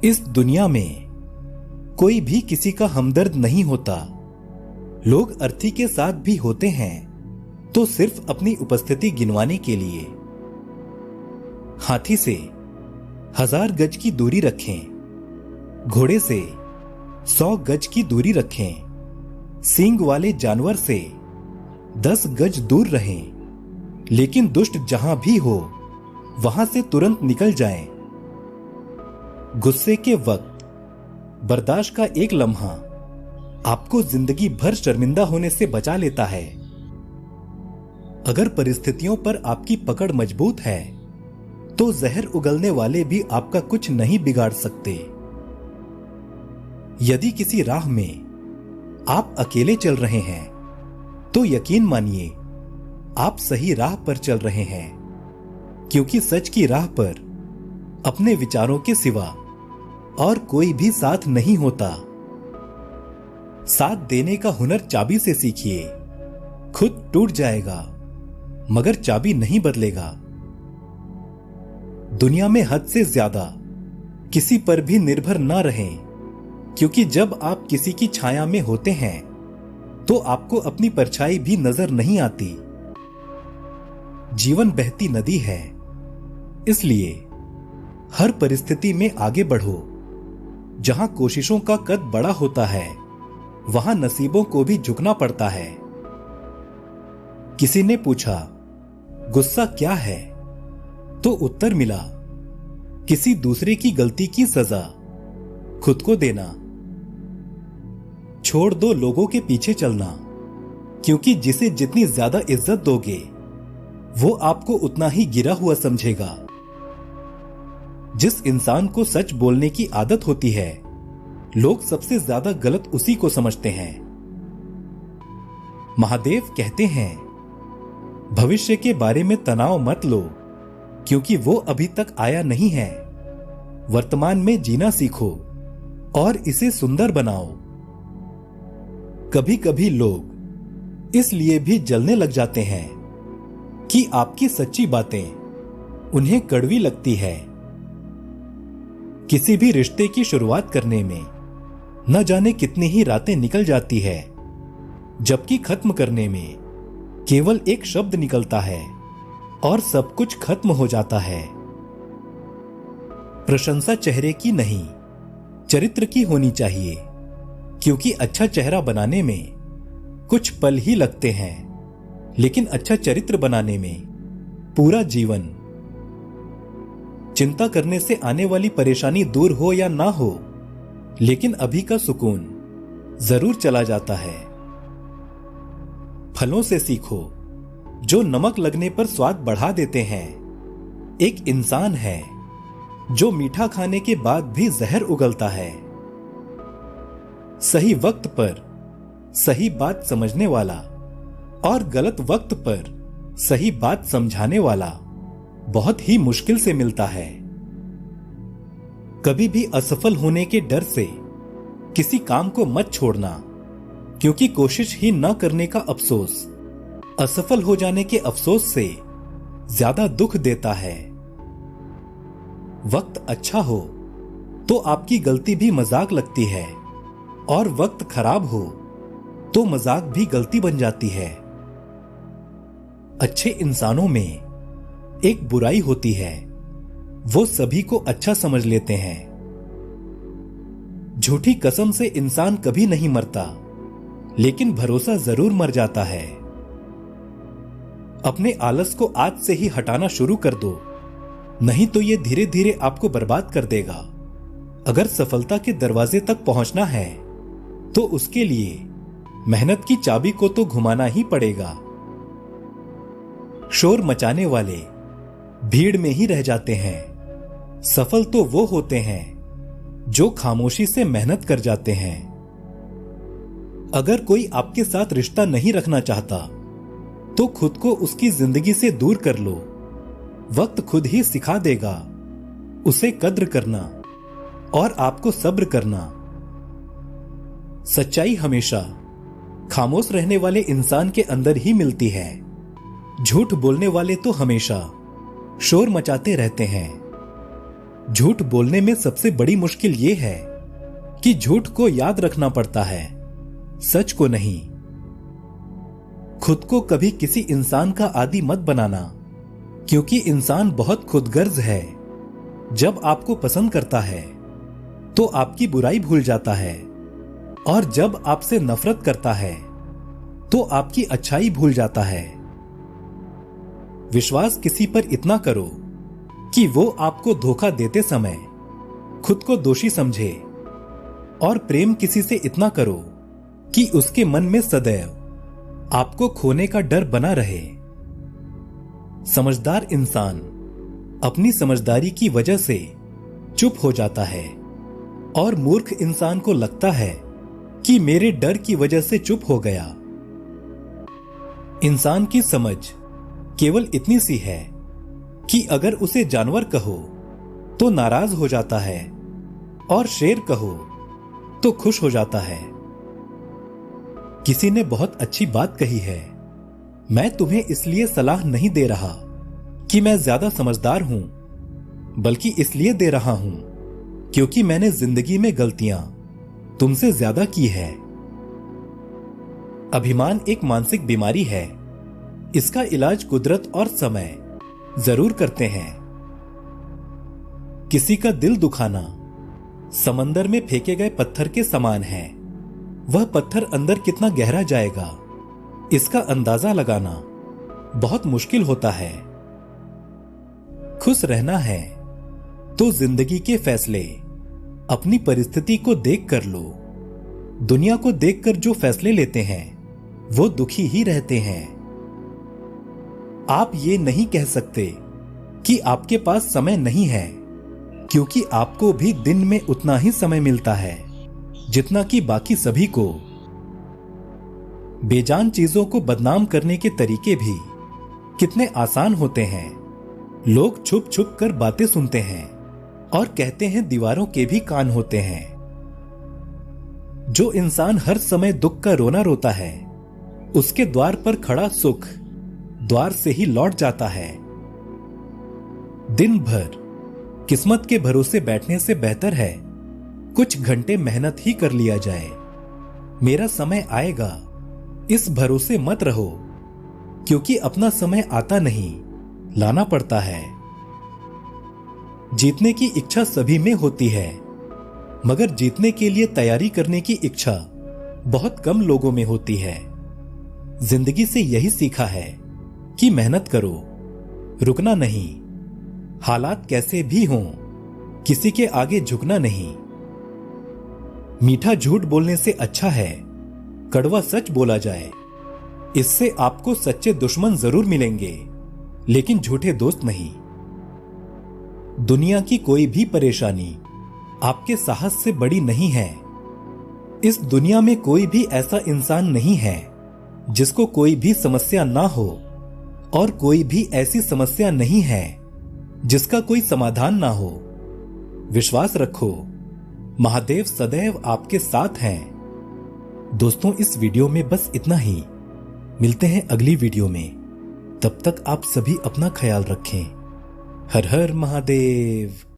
इस दुनिया में कोई भी किसी का हमदर्द नहीं होता। लोग अर्थी के साथ भी होते हैं तो सिर्फ अपनी उपस्थिति गिनवाने के लिए। हाथी से 1000 गज की दूरी रखें, घोड़े से 100 गज की दूरी रखें, सींग वाले जानवर से 10 गज दूर रहें, लेकिन दुष्ट जहां भी हो वहां से तुरंत निकल जाएं। गुस्से के वक्त बर्दाश्त का एक लम्हा आपको जिंदगी भर शर्मिंदा होने से बचा लेता है। अगर परिस्थितियों पर आपकी पकड़ मजबूत है तो जहर उगलने वाले भी आपका कुछ नहीं बिगाड़ सकते। यदि किसी राह में आप अकेले चल रहे हैं तो यकीन मानिए आप सही राह पर चल रहे हैं, क्योंकि सच की राह पर अपने विचारों के सिवा और कोई भी साथ नहीं होता। साथ देने का हुनर चाबी से सीखिए। खुद टूट जाएगा मगर चाबी नहीं बदलेगा। दुनिया में हद से ज्यादा किसी पर भी निर्भर ना रहें, क्योंकि जब आप किसी की छाया में होते हैं तो आपको अपनी परछाई भी नजर नहीं आती। जीवन बहती नदी है, इसलिए हर परिस्थिति में आगे बढ़ो। जहां कोशिशों का कद बड़ा होता है वहां नसीबों को भी झुकना पड़ता है। किसी ने पूछा, गुस्सा क्या है? तो उत्तर मिला, किसी दूसरे की गलती की सजा खुद को देना। छोड़ दो लोगों के पीछे चलना, क्योंकि जिसे जितनी ज्यादा इज्जत दोगे वो आपको उतना ही गिरा हुआ समझेगा। जिस इंसान को सच बोलने की आदत होती है लोग सबसे ज्यादा गलत उसी को समझते हैं। महादेव कहते हैं, भविष्य के बारे में तनाव मत लो, क्योंकि वो अभी तक आया नहीं है। वर्तमान में जीना सीखो और इसे सुंदर बनाओ। कभी कभी लोग इसलिए भी जलने लग जाते हैं कि आपकी सच्ची बातें उन्हें कड़वी लगती है। किसी भी रिश्ते की शुरुआत करने में न जाने कितनी ही रातें निकल जाती है, जबकि खत्म करने में केवल एक शब्द निकलता है और सब कुछ खत्म हो जाता है। प्रशंसा चेहरे की नहीं, चरित्र की होनी चाहिए, क्योंकि अच्छा चेहरा बनाने में कुछ पल ही लगते हैं, लेकिन अच्छा चरित्र बनाने में पूरा जीवन। चिंता करने से आने वाली परेशानी दूर हो या ना हो, लेकिन अभी का सुकून जरूर चला जाता है। फलों से सीखो जो नमक लगने पर स्वाद बढ़ा देते हैं। एक इंसान है जो मीठा खाने के बाद भी जहर उगलता है। सही वक्त पर सही बात समझने वाला और गलत वक्त पर सही बात समझाने वाला बहुत ही मुश्किल से मिलता है। कभी भी असफल होने के डर से किसी काम को मत छोड़ना, क्योंकि कोशिश ही न करने का अफसोस असफल हो जाने के अफसोस से ज्यादा दुख देता है। वक्त अच्छा हो तो आपकी गलती भी मजाक लगती है, और वक्त खराब हो तो मजाक भी गलती बन जाती है। अच्छे इंसानों में एक बुराई होती है, वो सभी को अच्छा समझ लेते हैं। झूठी कसम से इंसान कभी नहीं मरता, लेकिन भरोसा जरूर मर जाता है। अपने आलस को आज से ही हटाना शुरू कर दो, नहीं तो ये धीरे धीरे आपको बर्बाद कर देगा। अगर सफलता के दरवाजे तक पहुंचना है तो उसके लिए मेहनत की चाबी को तो घुमाना ही पड़ेगा। शोर मचाने वाले भीड़ में ही रह जाते हैं। सफल तो वो होते हैं जो खामोशी से मेहनत कर जाते हैं। अगर कोई आपके साथ रिश्ता नहीं रखना चाहता तो खुद को उसकी जिंदगी से दूर कर लो। वक्त खुद ही सिखा देगा उसे कद्र करना और आपको सब्र करना। सच्चाई हमेशा खामोश रहने वाले इंसान के अंदर ही मिलती है। झूठ बोलने वाले तो हमेशा शोर मचाते रहते हैं। झूठ बोलने में सबसे बड़ी मुश्किल यह है कि झूठ को याद रखना पड़ता है, सच को नहीं। खुद को कभी किसी इंसान का आदी मत बनाना, क्योंकि इंसान बहुत खुदगर्ज है। जब आपको पसंद करता है तो आपकी बुराई भूल जाता है, और जब आपसे नफरत करता है तो आपकी अच्छाई भूल जाता है। विश्वास किसी पर इतना करो कि वो आपको धोखा देते समय खुद को दोषी समझे, और प्रेम किसी से इतना करो कि उसके मन में सदैव आपको खोने का डर बना रहे। समझदार इंसान अपनी समझदारी की वजह से चुप हो जाता है, और मूर्ख इंसान को लगता है कि मेरे डर की वजह से चुप हो गया। इंसान की समझ केवल इतनी सी है कि अगर उसे जानवर कहो तो नाराज हो जाता है, और शेर कहो तो खुश हो जाता है। किसी ने बहुत अच्छी बात कही है, मैं तुम्हें इसलिए सलाह नहीं दे रहा कि मैं ज्यादा समझदार हूं, बल्कि इसलिए दे रहा हूं क्योंकि मैंने जिंदगी में गलतियां तुमसे ज्यादा की है। अभिमान एक मानसिक बीमारी है। इसका इलाज कुदरत और समय जरूर करते हैं। किसी का दिल दुखाना समंदर में फेंके गए पत्थर के समान है। वह पत्थर अंदर कितना गहरा जाएगा, इसका अंदाजा लगाना बहुत मुश्किल होता है। खुश रहना है तो जिंदगी के फैसले अपनी परिस्थिति को देख कर लो। दुनिया को देखकर जो फैसले लेते हैं वो दुखी ही रहते हैं। आप ये नहीं कह सकते कि आपके पास समय नहीं है, क्योंकि आपको भी दिन में उतना ही समय मिलता है जितना कि बाकी सभी को। बेजान चीजों को बदनाम करने के तरीके भी कितने आसान होते हैं। लोग छुप छुप कर बातें सुनते हैं और कहते हैं दीवारों के भी कान होते हैं। जो इंसान हर समय दुख का रोना रोता है, उसके द्वार पर खड़ा सुख द्वार से ही लौट जाता है। दिन भर किस्मत के भरोसे बैठने से बेहतर है कुछ घंटे मेहनत ही कर लिया जाए। मेरा समय आएगा, इस भरोसे मत रहो, क्योंकि अपना समय आता नहीं, लाना पड़ता है। जीतने की इच्छा सभी में होती है, मगर जीतने के लिए तैयारी करने की इच्छा बहुत कम लोगों में होती है। जिंदगी से यही सीखा है कि मेहनत करो, रुकना नहीं। हालात कैसे भी हों, किसी के आगे झुकना नहीं। मीठा झूठ बोलने से अच्छा है कड़वा सच बोला जाए। इससे आपको सच्चे दुश्मन जरूर मिलेंगे, लेकिन झूठे दोस्त नहीं। दुनिया की कोई भी परेशानी आपके साहस से बड़ी नहीं है। इस दुनिया में कोई भी ऐसा इंसान नहीं है जिसको कोई भी समस्या ना हो, और कोई भी ऐसी समस्या नहीं है जिसका कोई समाधान ना हो। विश्वास रखो, महादेव सदैव आपके साथ हैं। दोस्तों, इस वीडियो में बस इतना ही। मिलते हैं अगली वीडियो में। तब तक आप सभी अपना ख्याल रखें। हर हर महादेव।